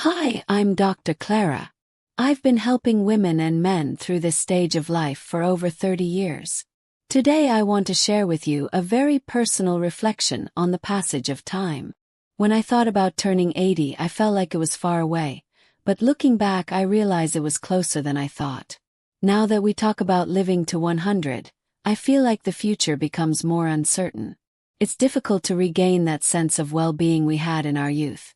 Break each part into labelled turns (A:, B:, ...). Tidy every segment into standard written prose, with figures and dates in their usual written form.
A: Hi, I'm Dr. Clara. I've been helping women and men through this stage of life for over 30 years. Today I want to share with you a very personal reflection on the passage of time. When I thought about turning 80, I felt like it was far away, but looking back I realize it was closer than I thought. Now that we talk about living to 100, I feel like the future becomes more uncertain. It's difficult to regain that sense of well-being we had in our youth.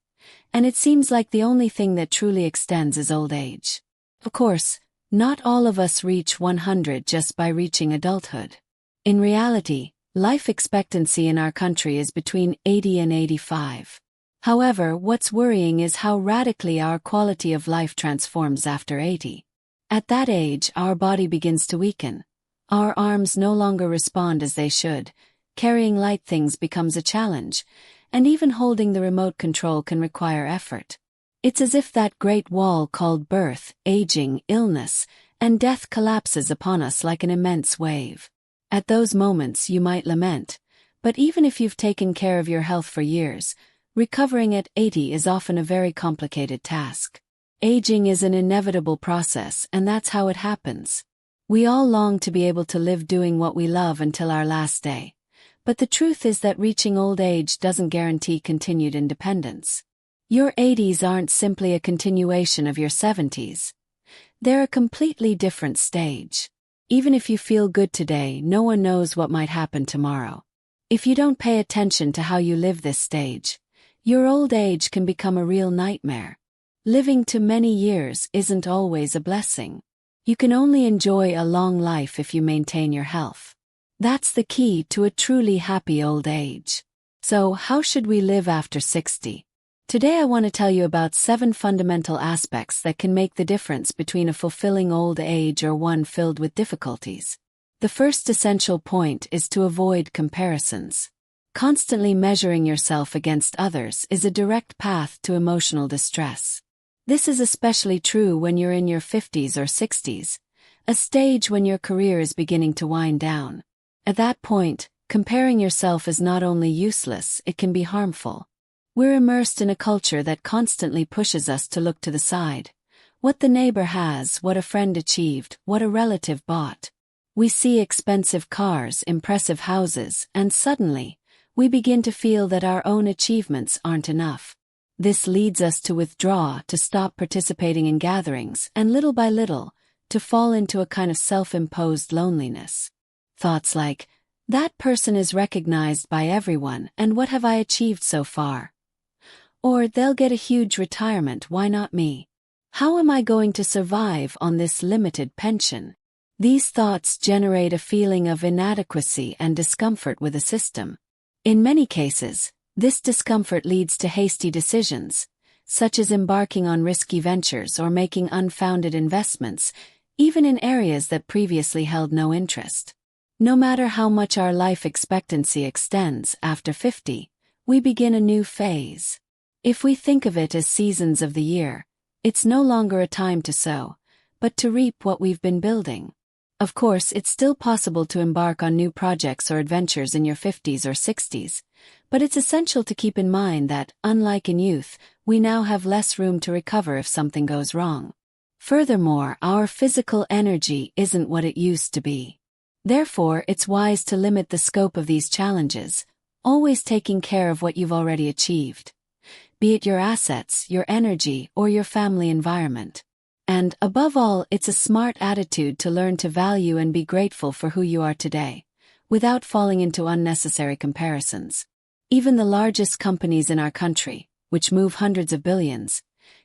A: And it seems like the only thing that truly extends is old age. Of course, not all of us reach 100 just by reaching adulthood. In reality, life expectancy in our country is between 80 and 85. However, what's worrying is how radically our quality of life transforms after 80. At that age, our body begins to weaken. Our arms no longer respond as they should. Carrying light things becomes a challenge, and even holding the remote control can require effort. It's as if that great wall called birth, aging, illness, and death collapses upon us like an immense wave. At those moments you might lament, but even if you've taken care of your health for years, recovering at 80 is often a very complicated task. Aging is an inevitable process, and that's how it happens. We all long to be able to live doing what we love until our last day. But the truth is that reaching old age doesn't guarantee continued independence. Your 80s aren't simply a continuation of your 70s. They're a completely different stage. Even if you feel good today, no one knows what might happen tomorrow. If you don't pay attention to how you live this stage, your old age can become a real nightmare. Living to many years isn't always a blessing. You can only enjoy a long life if you maintain your health. That's the key to a truly happy old age. So, how should we live after 60? Today I want to tell you about 7 fundamental aspects that can make the difference between a fulfilling old age or one filled with difficulties. The first essential point is to avoid comparisons. Constantly measuring yourself against others is a direct path to emotional distress. This is especially true when you're in your 50s or 60s, a stage when your career is beginning to wind down. At that point, comparing yourself is not only useless, it can be harmful. We're immersed in a culture that constantly pushes us to look to the side. What the neighbor has, what a friend achieved, what a relative bought. We see expensive cars, impressive houses, and suddenly, we begin to feel that our own achievements aren't enough. This leads us to withdraw, to stop participating in gatherings, and little by little, to fall into a kind of self-imposed loneliness. Thoughts like, that person is recognized by everyone, and what have I achieved so far? Or, they'll get a huge retirement, why not me? How am I going to survive on this limited pension? These thoughts generate a feeling of inadequacy and discomfort with the system. In many cases, this discomfort leads to hasty decisions, such as embarking on risky ventures or making unfounded investments, even in areas that previously held no interest. No matter how much our life expectancy extends after 50, we begin a new phase. If we think of it as seasons of the year, it's no longer a time to sow, but to reap what we've been building. Of course, it's still possible to embark on new projects or adventures in your 50s or 60s, but it's essential to keep in mind that, unlike in youth, we now have less room to recover if something goes wrong. Furthermore, our physical energy isn't what it used to be. Therefore, it's wise to limit the scope of these challenges, always taking care of what you've already achieved, be it your assets, your energy, or your family environment. And, above all, it's a smart attitude to learn to value and be grateful for who you are today, without falling into unnecessary comparisons. Even the largest companies in our country, which move hundreds of billions,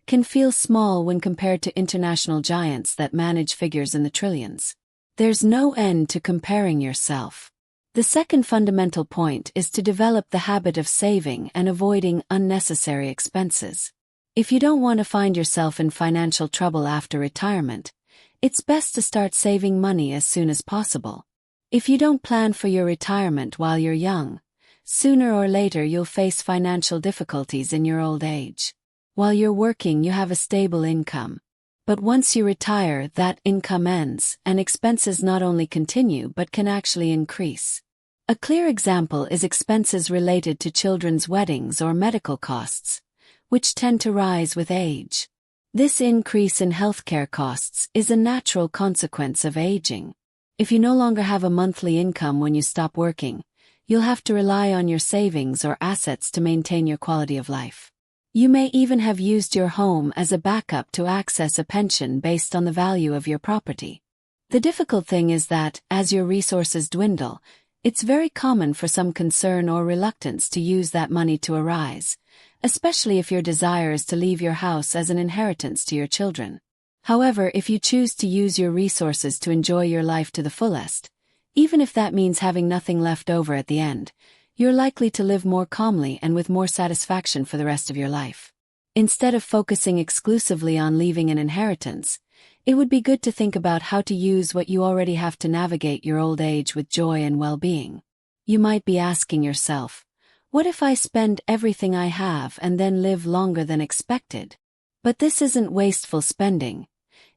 A: can feel small when compared to international giants that manage figures in the trillions. There's no end to comparing yourself. The second fundamental point is to develop the habit of saving and avoiding unnecessary expenses. If you don't want to find yourself in financial trouble after retirement, it's best to start saving money as soon as possible. If you don't plan for your retirement while you're young, sooner or later you'll face financial difficulties in your old age. While you're working, you have a stable income. But once you retire, that income ends, and expenses not only continue but can actually increase. A clear example is expenses related to children's weddings or medical costs, which tend to rise with age. This increase in healthcare costs is a natural consequence of aging. If you no longer have a monthly income when you stop working, you'll have to rely on your savings or assets to maintain your quality of life. You may even have used your home as a backup to access a pension based on the value of your property. The difficult thing is that, as your resources dwindle, it's very common for some concern or reluctance to use that money to arise, especially if your desire is to leave your house as an inheritance to your children. However, if you choose to use your resources to enjoy your life to the fullest, even if that means having nothing left over at the end, you're likely to live more calmly and with more satisfaction for the rest of your life. Instead of focusing exclusively on leaving an inheritance, it would be good to think about how to use what you already have to navigate your old age with joy and well-being. You might be asking yourself, what if I spend everything I have and then live longer than expected? But this isn't wasteful spending.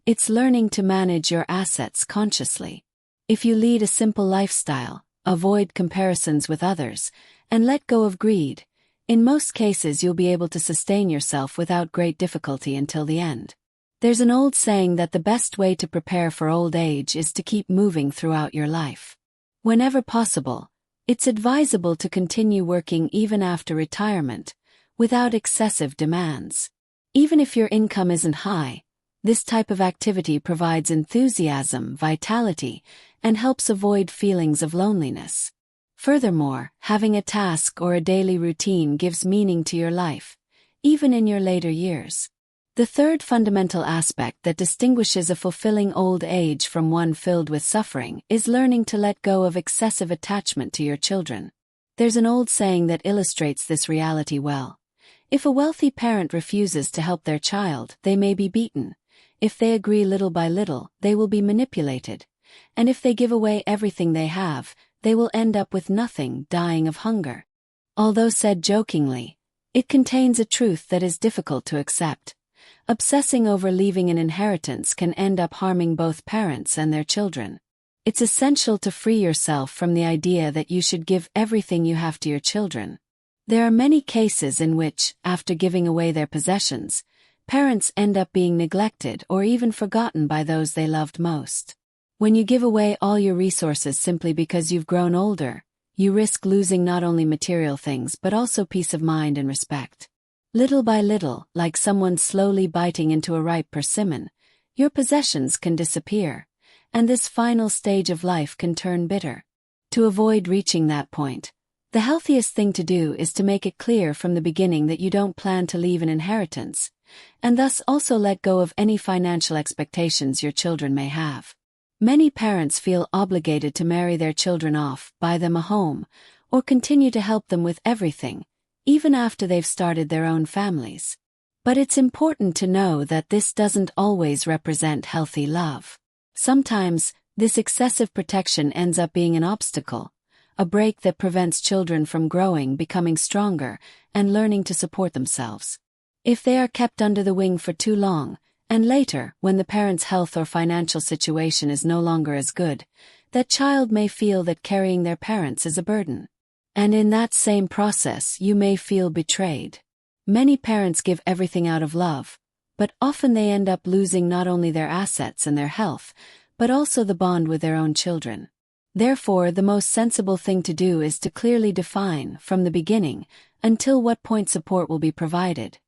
A: It's learning to manage your assets consciously. If you lead a simple lifestyle, avoid comparisons with others, and let go of greed, in most cases you'll be able to sustain yourself without great difficulty until the end. There's an old saying that the best way to prepare for old age is to keep moving throughout your life. Whenever possible, it's advisable to continue working even after retirement, without excessive demands. Even if your income isn't high, this type of activity provides enthusiasm, vitality, and helps avoid feelings of loneliness. Furthermore, having a task or a daily routine gives meaning to your life, even in your later years. The third fundamental aspect that distinguishes a fulfilling old age from one filled with suffering is learning to let go of excessive attachment to your children. There's an old saying that illustrates this reality well. If a wealthy parent refuses to help their child, they may be beaten. If they agree little by little, they will be manipulated. And if they give away everything they have, they will end up with nothing, dying of hunger. Although said jokingly, it contains a truth that is difficult to accept. Obsessing over leaving an inheritance can end up harming both parents and their children. It's essential to free yourself from the idea that you should give everything you have to your children. There are many cases in which, after giving away their possessions, parents end up being neglected or even forgotten by those they loved most. When you give away all your resources simply because you've grown older, you risk losing not only material things but also peace of mind and respect. Little by little, like someone slowly biting into a ripe persimmon, your possessions can disappear, and this final stage of life can turn bitter. To avoid reaching that point, the healthiest thing to do is to make it clear from the beginning that you don't plan to leave an inheritance, and thus also let go of any financial expectations your children may have. Many parents feel obligated to marry their children off, buy them a home, or continue to help them with everything, even after they've started their own families. But it's important to know that this doesn't always represent healthy love. Sometimes, this excessive protection ends up being an obstacle, a break that prevents children from growing, becoming stronger, and learning to support themselves. If they are kept under the wing for too long, and later, when the parent's health or financial situation is no longer as good, that child may feel that carrying their parents is a burden. And in that same process you may feel betrayed. Many parents give everything out of love, but often they end up losing not only their assets and their health, but also the bond with their own children. Therefore, the most sensible thing to do is to clearly define, from the beginning, until what point support will be provided.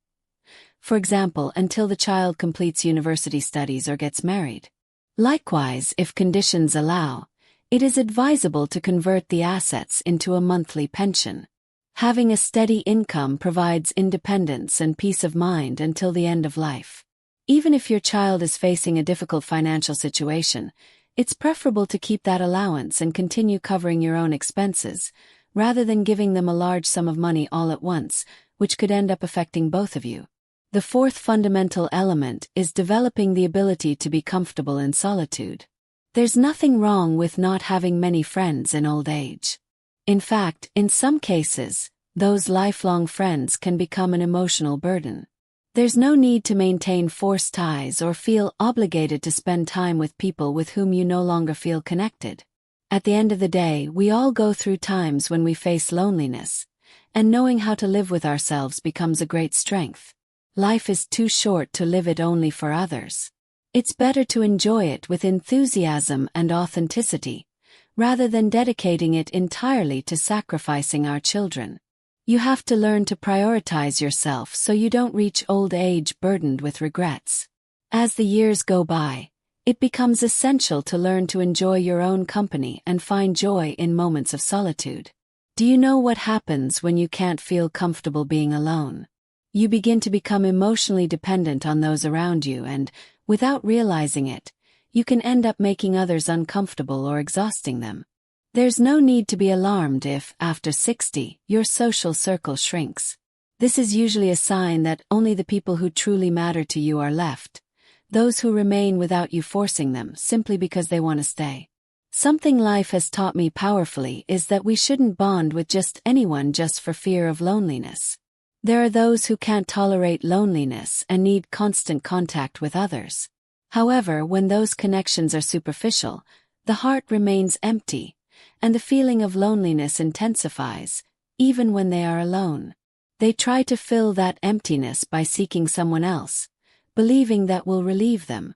A: For example, until the child completes university studies or gets married. Likewise, if conditions allow, it is advisable to convert the assets into a monthly pension. Having a steady income provides independence and peace of mind until the end of life. Even if your child is facing a difficult financial situation, it's preferable to keep that allowance and continue covering your own expenses, rather than giving them a large sum of money all at once, which could end up affecting both of you. The fourth fundamental element is developing the ability to be comfortable in solitude. There's nothing wrong with not having many friends in old age. In fact, in some cases, those lifelong friends can become an emotional burden. There's no need to maintain forced ties or feel obligated to spend time with people with whom you no longer feel connected. At the end of the day, we all go through times when we face loneliness, and knowing how to live with ourselves becomes a great strength. Life is too short to live it only for others. It's better to enjoy it with enthusiasm and authenticity, rather than dedicating it entirely to sacrificing our children. You have to learn to prioritize yourself so you don't reach old age burdened with regrets. As the years go by, it becomes essential to learn to enjoy your own company and find joy in moments of solitude. Do you know what happens when you can't feel comfortable being alone? You begin to become emotionally dependent on those around you and, without realizing it, you can end up making others uncomfortable or exhausting them. There's no need to be alarmed if, after 60, your social circle shrinks. This is usually a sign that only the people who truly matter to you are left, those who remain without you forcing them simply because they want to stay. Something life has taught me powerfully is that we shouldn't bond with just anyone just for fear of loneliness. There are those who can't tolerate loneliness and need constant contact with others. However, when those connections are superficial, the heart remains empty, and the feeling of loneliness intensifies, even when they are alone. They try to fill that emptiness by seeking someone else, believing that will relieve them.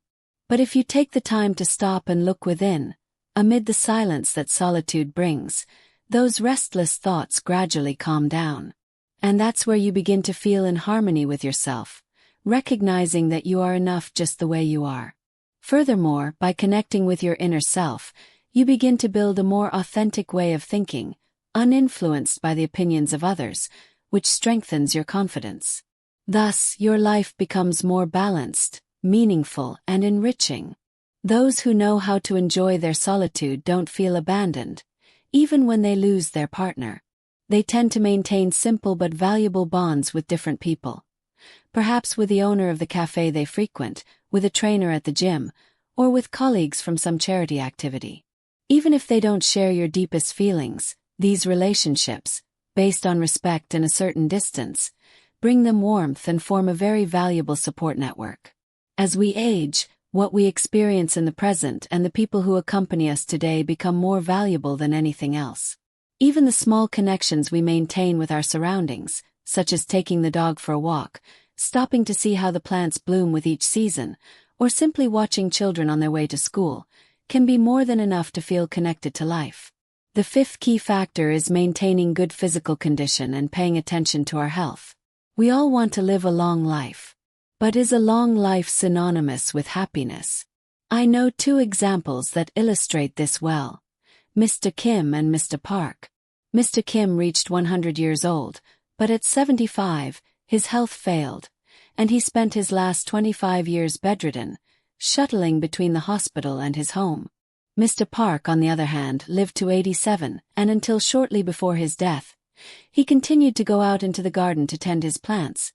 A: But if you take the time to stop and look within, amid the silence that solitude brings, those restless thoughts gradually calm down. And that's where you begin to feel in harmony with yourself, recognizing that you are enough just the way you are. Furthermore, by connecting with your inner self, you begin to build a more authentic way of thinking, uninfluenced by the opinions of others, which strengthens your confidence. Thus, your life becomes more balanced, meaningful, and enriching. Those who know how to enjoy their solitude don't feel abandoned, even when they lose their partner. They tend to maintain simple but valuable bonds with different people. Perhaps with the owner of the cafe they frequent, with a trainer at the gym, or with colleagues from some charity activity. Even if they don't share your deepest feelings, these relationships, based on respect and a certain distance, bring them warmth and form a very valuable support network. As we age, what we experience in the present and the people who accompany us today become more valuable than anything else. Even the small connections we maintain with our surroundings, such as taking the dog for a walk, stopping to see how the plants bloom with each season, or simply watching children on their way to school, can be more than enough to feel connected to life. The fifth key factor is maintaining good physical condition and paying attention to our health. We all want to live a long life. But is a long life synonymous with happiness? I know two examples that illustrate this well. Mr. Kim and Mr. Park. Mr. Kim reached 100 years old, but at 75, his health failed, and he spent his last 25 years bedridden, shuttling between the hospital and his home. Mr. Park, on the other hand, lived to 87, and until shortly before his death, he continued to go out into the garden to tend his plants.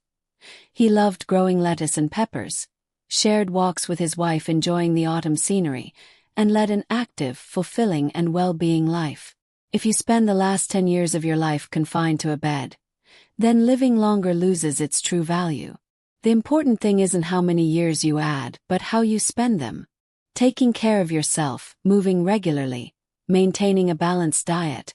A: He loved growing lettuce and peppers, shared walks with his wife enjoying the autumn scenery, and led an active, fulfilling, and well-being life. If you spend the last 10 years of your life confined to a bed, then living longer loses its true value. The important thing isn't how many years you add, but how you spend them. Taking care of yourself, moving regularly, maintaining a balanced diet,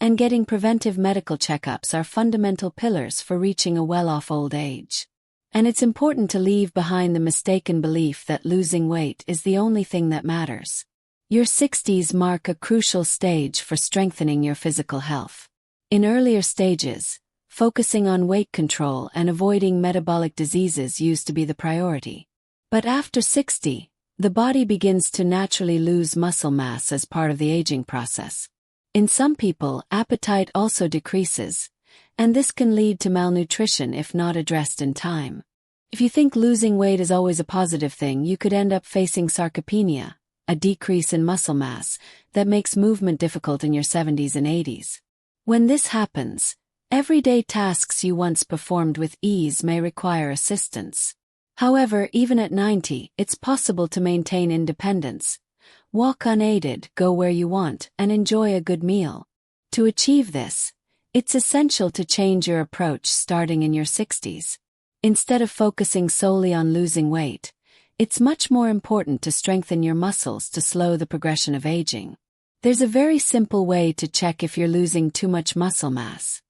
A: and getting preventive medical checkups are fundamental pillars for reaching a well-off old age. And it's important to leave behind the mistaken belief that losing weight is the only thing that matters. Your 60s mark a crucial stage for strengthening your physical health. In earlier stages, focusing on weight control and avoiding metabolic diseases used to be the priority. But after 60, the body begins to naturally lose muscle mass as part of the aging process. In some people, appetite also decreases, and this can lead to malnutrition if not addressed in time. If you think losing weight is always a positive thing, you could end up facing sarcopenia, a decrease in muscle mass that makes movement difficult in your 70s and 80s. When this happens, everyday tasks you once performed with ease may require assistance. However, even at 90, it's possible to maintain independence. Walk unaided, go where you want, and enjoy a good meal. To achieve this, it's essential to change your approach starting in your 60s. Instead of focusing solely on losing weight, it's much more important to strengthen your muscles to slow the progression of aging. There's a very simple way to check if you're losing too much muscle mass.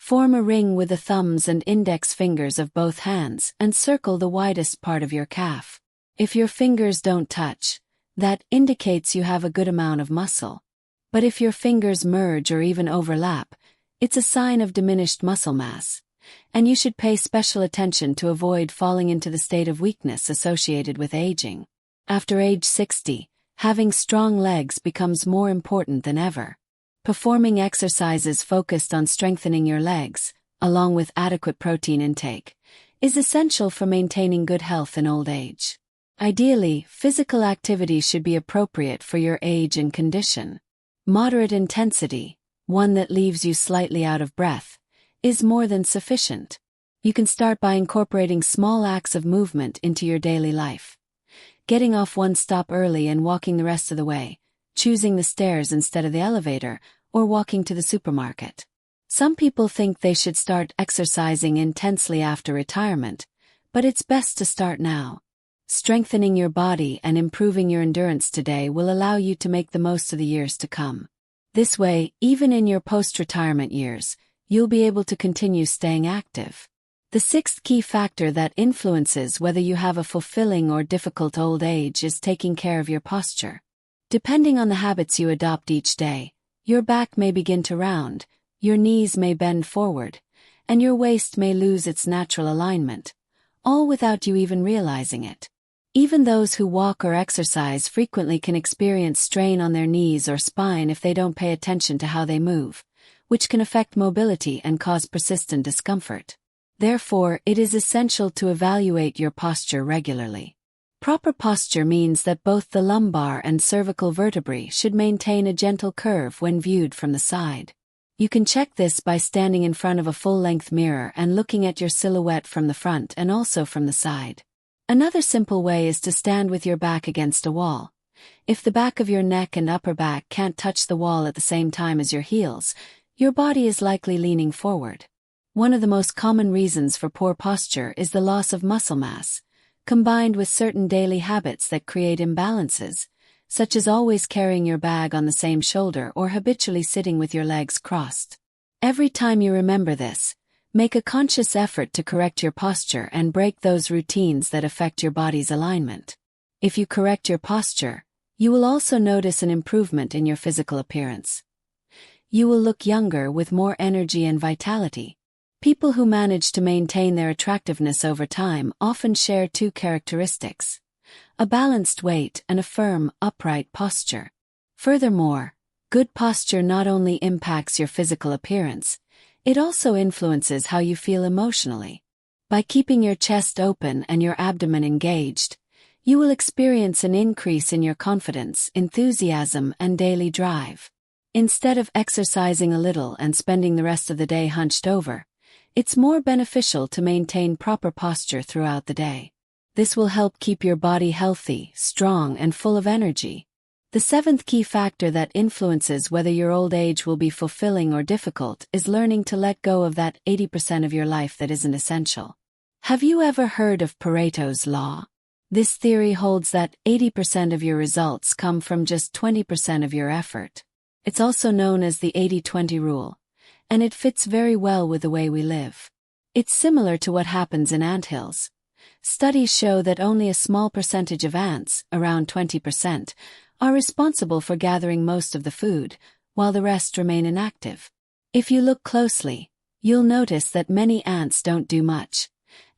A: Form a ring with the thumbs and index fingers of both hands and circle the widest part of your calf. If your fingers don't touch, that indicates you have a good amount of muscle. But if your fingers merge or even overlap, it's a sign of diminished muscle mass, and you should pay special attention to avoid falling into the state of weakness associated with aging. After age 60, having strong legs becomes more important than ever. Performing exercises focused on strengthening your legs, along with adequate protein intake, is essential for maintaining good health in old age. Ideally, physical activity should be appropriate for your age and condition. Moderate intensity, one that leaves you slightly out of breath, is more than sufficient. You can start by incorporating small acts of movement into your daily life. Getting off one stop early and walking the rest of the way, choosing the stairs instead of the elevator, or walking to the supermarket. Some people think they should start exercising intensely after retirement, but it's best to start now. Strengthening your body and improving your endurance today will allow you to make the most of the years to come. This way, even in your post-retirement years, you'll be able to continue staying active. The sixth key factor that influences whether you have a fulfilling or difficult old age is taking care of your posture. Depending on the habits you adopt each day, your back may begin to round, your knees may bend forward, and your waist may lose its natural alignment, all without you even realizing it. Even those who walk or exercise frequently can experience strain on their knees or spine if they don't pay attention to how they move, which can affect mobility and cause persistent discomfort. Therefore, it is essential to evaluate your posture regularly. Proper posture means that both the lumbar and cervical vertebrae should maintain a gentle curve when viewed from the side. You can check this by standing in front of a full-length mirror and looking at your silhouette from the front and also from the side. Another simple way is to stand with your back against a wall. If the back of your neck and upper back can't touch the wall at the same time as your heels, your body is likely leaning forward. One of the most common reasons for poor posture is the loss of muscle mass, combined with certain daily habits that create imbalances, such as always carrying your bag on the same shoulder or habitually sitting with your legs crossed. Every time you remember this, make a conscious effort to correct your posture and break those routines that affect your body's alignment. If you correct your posture, you will also notice an improvement in your physical appearance. You will look younger with more energy and vitality. People who manage to maintain their attractiveness over time often share two characteristics: a balanced weight and a firm, upright posture. Furthermore, good posture not only impacts your physical appearance, it also influences how you feel emotionally. By keeping your chest open and your abdomen engaged, you will experience an increase in your confidence, enthusiasm, and daily drive. Instead of exercising a little and spending the rest of the day hunched over, it's more beneficial to maintain proper posture throughout the day. This will help keep your body healthy, strong, and full of energy. The seventh key factor that influences whether your old age will be fulfilling or difficult is learning to let go of that 80% of your life that isn't essential. Have you ever heard of Pareto's Law? This theory holds that 80% of your results come from just 20% of your effort. It's also known as the 80-20 rule, and it fits very well with the way we live. It's similar to what happens in anthills. Studies show that only a small percentage of ants, around 20%, are responsible for gathering most of the food, while the rest remain inactive. If you look closely, you'll notice that many ants don't do much,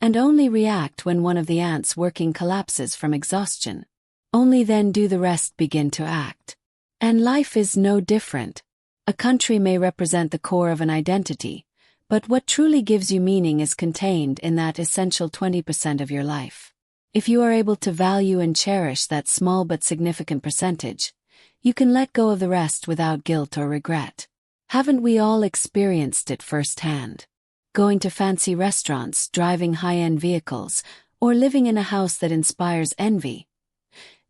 A: and only react when one of the ants working collapses from exhaustion. Only then do the rest begin to act. And life is no different. A country may represent the core of an identity, but what truly gives you meaning is contained in that essential 20% of your life. If you are able to value and cherish that small but significant percentage, you can let go of the rest without guilt or regret. Haven't we all experienced it firsthand? Going to fancy restaurants, driving high-end vehicles, or living in a house that inspires envy.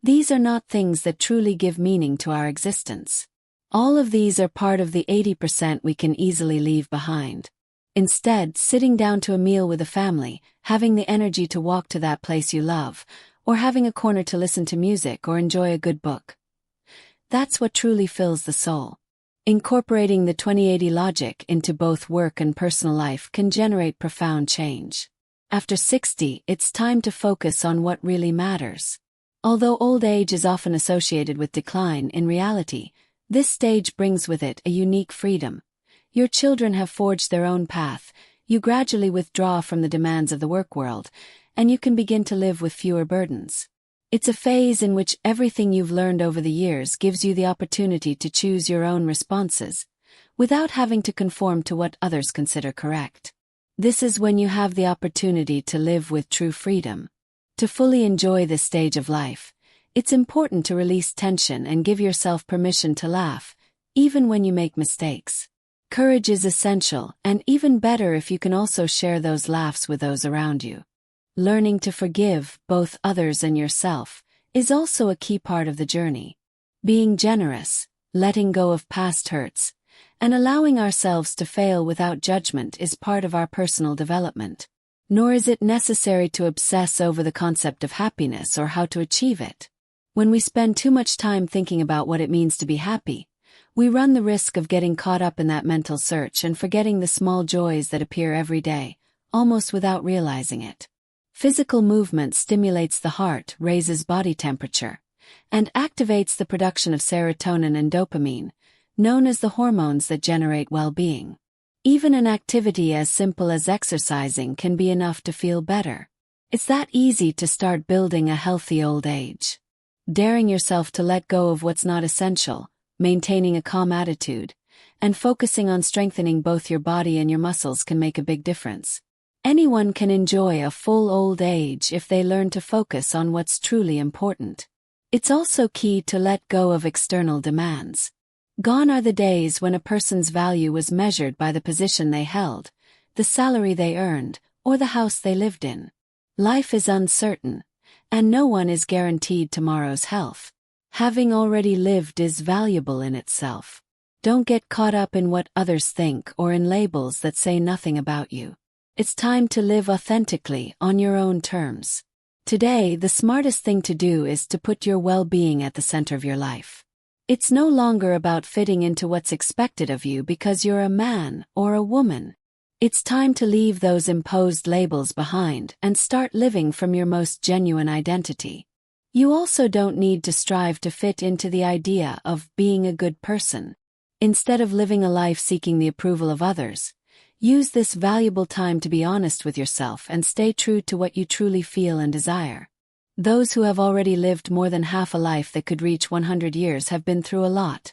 A: These are not things that truly give meaning to our existence. All of these are part of the 80% we can easily leave behind. Instead, sitting down to a meal with a family, having the energy to walk to that place you love, or having a corner to listen to music or enjoy a good book. That's what truly fills the soul. Incorporating the 20/80 logic into both work and personal life can generate profound change. After 60, it's time to focus on what really matters. Although old age is often associated with decline, in reality, this stage brings with it a unique freedom. Your children have forged their own path, you gradually withdraw from the demands of the work world, and you can begin to live with fewer burdens. It's a phase in which everything you've learned over the years gives you the opportunity to choose your own responses, without having to conform to what others consider correct. This is when you have the opportunity to live with true freedom. To fully enjoy this stage of life, it's important to release tension and give yourself permission to laugh, even when you make mistakes. Courage is essential, and even better if you can also share those laughs with those around you. Learning to forgive, both others and yourself, is also a key part of the journey. Being generous, letting go of past hurts, and allowing ourselves to fail without judgment is part of our personal development. Nor is it necessary to obsess over the concept of happiness or how to achieve it. When we spend too much time thinking about what it means to be happy, we run the risk of getting caught up in that mental search and forgetting the small joys that appear every day, almost without realizing it. Physical movement stimulates the heart, raises body temperature, and activates the production of serotonin and dopamine, known as the hormones that generate well-being. Even an activity as simple as exercising can be enough to feel better. It's that easy to start building a healthy old age. Daring yourself to let go of what's not essential, maintaining a calm attitude, and focusing on strengthening both your body and your muscles can make a big difference. Anyone can enjoy a full old age if they learn to focus on what's truly important. It's also key to let go of external demands. Gone are the days when a person's value was measured by the position they held, the salary they earned, or the house they lived in. Life is uncertain, and no one is guaranteed tomorrow's health. Having already lived is valuable in itself. Don't get caught up in what others think or in labels that say nothing about you. It's time to live authentically on your own terms. Today, the smartest thing to do is to put your well-being at the center of your life. It's no longer about fitting into what's expected of you because you're a man or a woman. It's time to leave those imposed labels behind and start living from your most genuine identity. You also don't need to strive to fit into the idea of being a good person. Instead of living a life seeking the approval of others, use this valuable time to be honest with yourself and stay true to what you truly feel and desire. Those who have already lived more than half a life that could reach 100 years have been through a lot.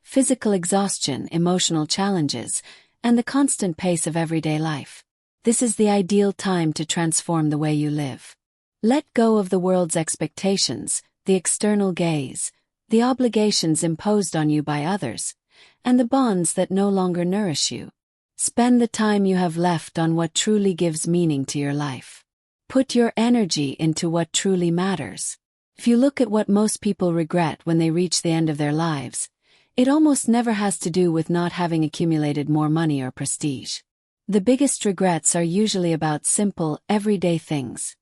A: Physical exhaustion, emotional challenges, and the constant pace of everyday life. This is the ideal time to transform the way you live. Let go of the world's expectations, the external gaze, the obligations imposed on you by others, and the bonds that no longer nourish you. Spend the time you have left on what truly gives meaning to your life. Put your energy into what truly matters. If you look at what most people regret when they reach the end of their lives, it almost never has to do with not having accumulated more money or prestige. The biggest regrets are usually about simple, everyday things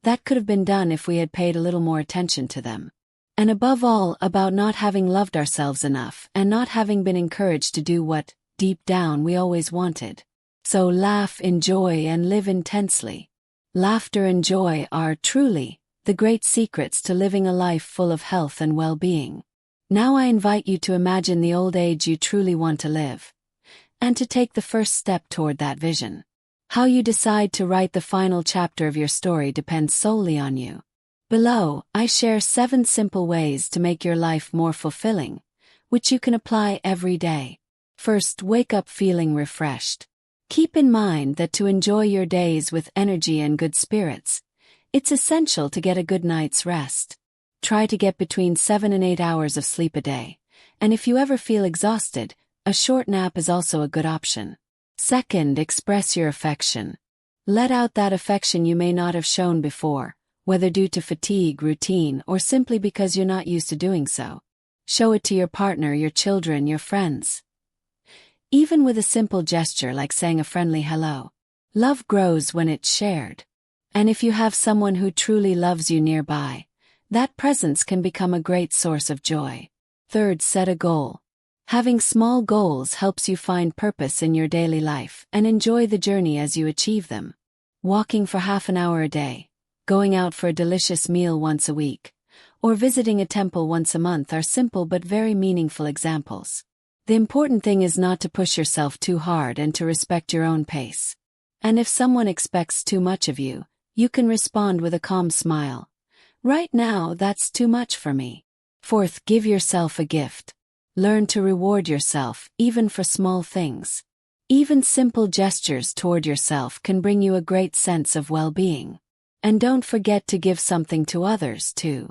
A: that could have been done if we had paid a little more attention to them. And above all, about not having loved ourselves enough and not having been encouraged to do what, deep down, we always wanted. So laugh, enjoy, and live intensely. Laughter and joy are, truly, the great secrets to living a life full of health and well-being. Now I invite you to imagine the old age you truly want to live, and to take the first step toward that vision. How you decide to write the final chapter of your story depends solely on you. Below, I share 7 simple ways to make your life more fulfilling, which you can apply every day. First, wake up feeling refreshed. Keep in mind that to enjoy your days with energy and good spirits, it's essential to get a good night's rest. Try to get between 7 and 8 hours of sleep a day, and if you ever feel exhausted, a short nap is also a good option. Second, express your affection. Let out that affection you may not have shown before, whether due to fatigue, routine, or simply because you're not used to doing so. Show it to your partner, your children, your friends. Even with a simple gesture like saying a friendly hello. Love grows when it's shared. And if you have someone who truly loves you nearby, that presence can become a great source of joy. Third, set a goal. Having small goals helps you find purpose in your daily life and enjoy the journey as you achieve them. Walking for half an hour a day, going out for a delicious meal once a week, or visiting a temple once a month are simple but very meaningful examples. The important thing is not to push yourself too hard and to respect your own pace. And if someone expects too much of you, you can respond with a calm smile. Right now, that's too much for me. Fourth, give yourself a gift. Learn to reward yourself, even for small things. Even simple gestures toward yourself can bring you a great sense of well-being. And don't forget to give something to others, too.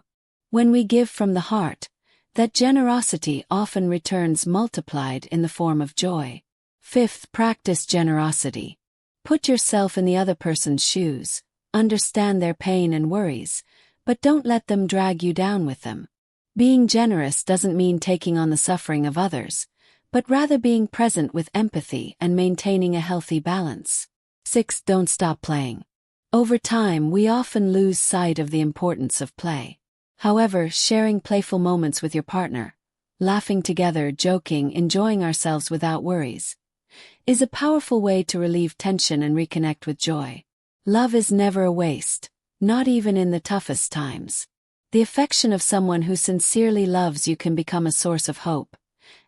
A: When we give from the heart, that generosity often returns multiplied in the form of joy. Fifth, practice generosity. Put yourself in the other person's shoes, understand their pain and worries, but don't let them drag you down with them. Being generous doesn't mean taking on the suffering of others, but rather being present with empathy and maintaining a healthy balance. Sixth, don't stop playing. Over time, we often lose sight of the importance of play. However, sharing playful moments with your partner, laughing together, joking, enjoying ourselves without worries, is a powerful way to relieve tension and reconnect with joy. Love is never a waste, not even in the toughest times. The affection of someone who sincerely loves you can become a source of hope,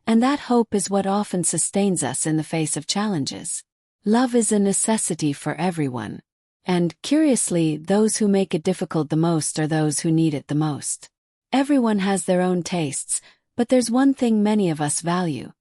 A: and that hope is what often sustains us in the face of challenges. Love is a necessity for everyone. And, curiously, those who make it difficult the most are those who need it the most. Everyone has their own tastes, but there's one thing many of us value: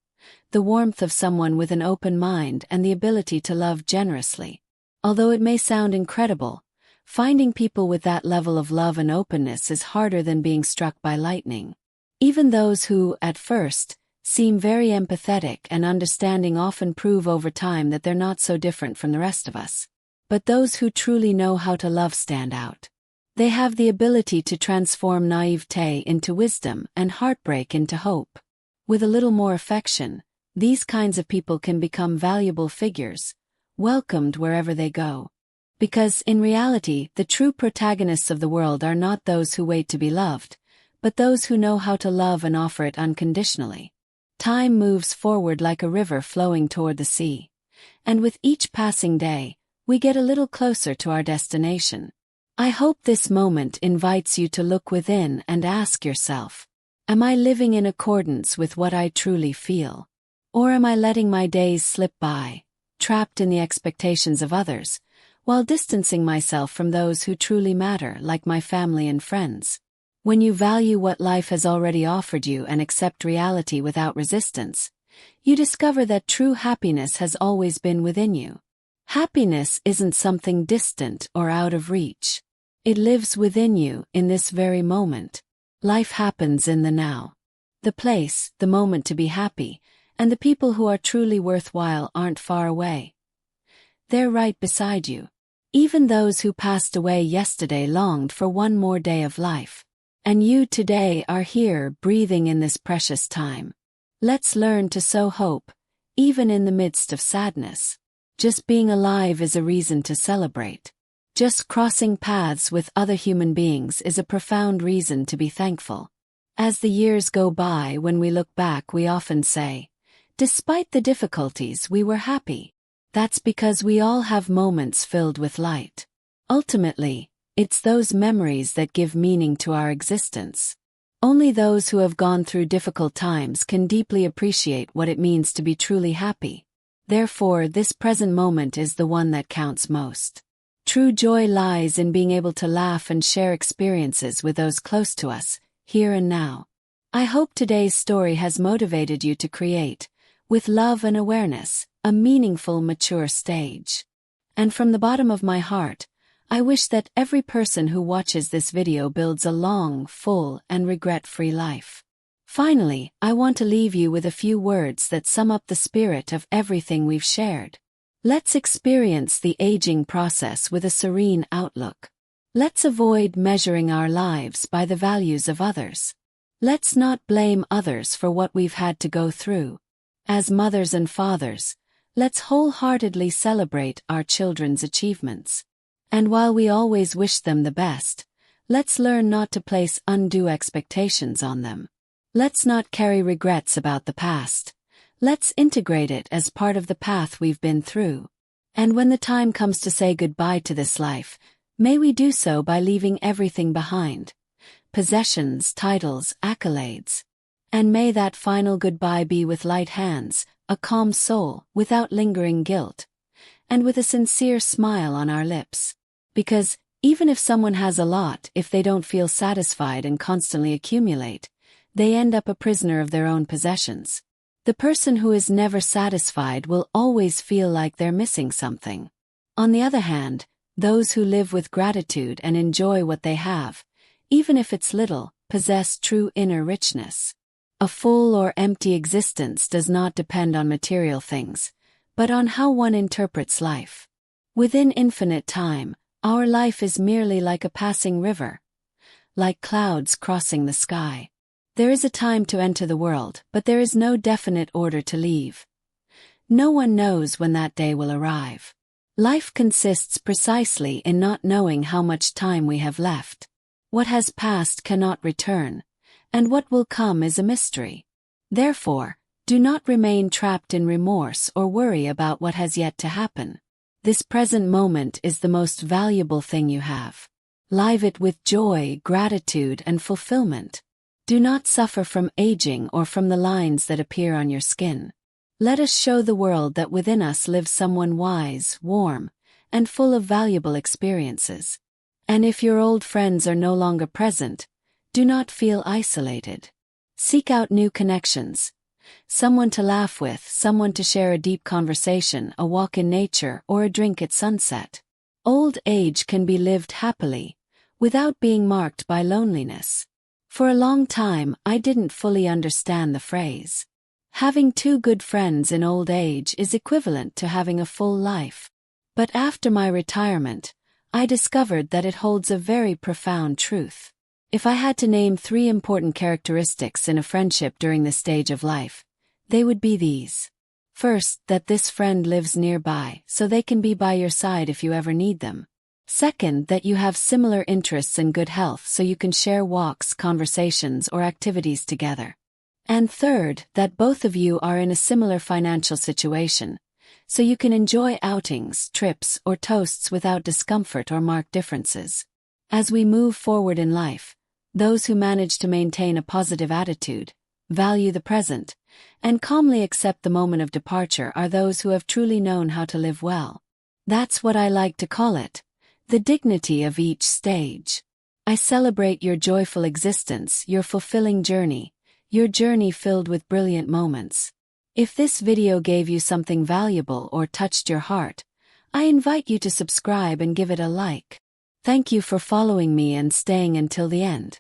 A: the warmth of someone with an open mind and the ability to love generously. Although it may sound incredible, finding people with that level of love and openness is harder than being struck by lightning. Even those who, at first, seem very empathetic and understanding often prove over time that they're not so different from the rest of us. But those who truly know how to love stand out. They have the ability to transform naivete into wisdom and heartbreak into hope. With a little more affection, these kinds of people can become valuable figures, welcomed wherever they go. Because, in reality, the true protagonists of the world are not those who wait to be loved, but those who know how to love and offer it unconditionally. Time moves forward like a river flowing toward the sea. And with each passing day, we get a little closer to our destination. I hope this moment invites you to look within and ask yourself, am I living in accordance with what I truly feel? Or am I letting my days slip by, trapped in the expectations of others, while distancing myself from those who truly matter, like my family and friends? When you value what life has already offered you and accept reality without resistance, you discover that true happiness has always been within you. Happiness isn't something distant or out of reach. It lives within you in this very moment. Life happens in the now. The place, the moment to be happy, and the people who are truly worthwhile aren't far away. They're right beside you. Even those who passed away yesterday longed for one more day of life. And you today are here, breathing in this precious time. Let's learn to sow hope, even in the midst of sadness. Just being alive is a reason to celebrate. Just crossing paths with other human beings is a profound reason to be thankful. As the years go by, when we look back, we often say, despite the difficulties, we were happy. That's because we all have moments filled with light. Ultimately, it's those memories that give meaning to our existence. Only those who have gone through difficult times can deeply appreciate what it means to be truly happy. Therefore, this present moment is the one that counts most. True joy lies in being able to laugh and share experiences with those close to us, here and now. I hope today's story has motivated you to create, with love and awareness, a meaningful, mature stage. And from the bottom of my heart, I wish that every person who watches this video builds a long, full, and regret-free life. Finally, I want to leave you with a few words that sum up the spirit of everything we've shared. Let's experience the aging process with a serene outlook. Let's avoid measuring our lives by the values of others. Let's not blame others for what we've had to go through. As mothers and fathers, let's wholeheartedly celebrate our children's achievements. And while we always wish them the best, let's learn not to place undue expectations on them. Let's not carry regrets about the past. Let's integrate it as part of the path we've been through. And when the time comes to say goodbye to this life, may we do so by leaving everything behind. Possessions, titles, accolades. And may that final goodbye be with light hands, a calm soul, without lingering guilt, and with a sincere smile on our lips. Because, even if someone has a lot, if they don't feel satisfied and constantly accumulate, they end up a prisoner of their own possessions. The person who is never satisfied will always feel like they're missing something. On the other hand, those who live with gratitude and enjoy what they have, even if it's little, possess true inner richness. A full or empty existence does not depend on material things, but on how one interprets life. Within infinite time, our life is merely like a passing river, like clouds crossing the sky. There is a time to enter the world, but there is no definite order to leave. No one knows when that day will arrive. Life consists precisely in not knowing how much time we have left. What has passed cannot return, and what will come is a mystery. Therefore, do not remain trapped in remorse or worry about what has yet to happen. This present moment is the most valuable thing you have. Live it with joy, gratitude, and fulfillment. Do not suffer from aging or from the lines that appear on your skin. Let us show the world that within us lives someone wise, warm, and full of valuable experiences. And if your old friends are no longer present, do not feel isolated. Seek out new connections. Someone to laugh with, someone to share a deep conversation, a walk in nature, or a drink at sunset. Old age can be lived happily, without being marked by loneliness. For a long time, I didn't fully understand the phrase. Having two good friends in old age is equivalent to having a full life. But after my retirement, I discovered that it holds a very profound truth. If I had to name 3 important characteristics in a friendship during this stage of life, they would be these. First, that this friend lives nearby, so they can be by your side if you ever need them. Second, that you have similar interests and good health so you can share walks, conversations, or activities together. And third, that both of you are in a similar financial situation, so you can enjoy outings, trips, or toasts without discomfort or marked differences. As we move forward in life, those who manage to maintain a positive attitude, value the present, and calmly accept the moment of departure are those who have truly known how to live well. That's what I like to call it. The dignity of each stage. I celebrate your joyful existence, your fulfilling journey, your journey filled with brilliant moments. If this video gave you something valuable or touched your heart, I invite you to subscribe and give it a like. Thank you for following me and staying until the end.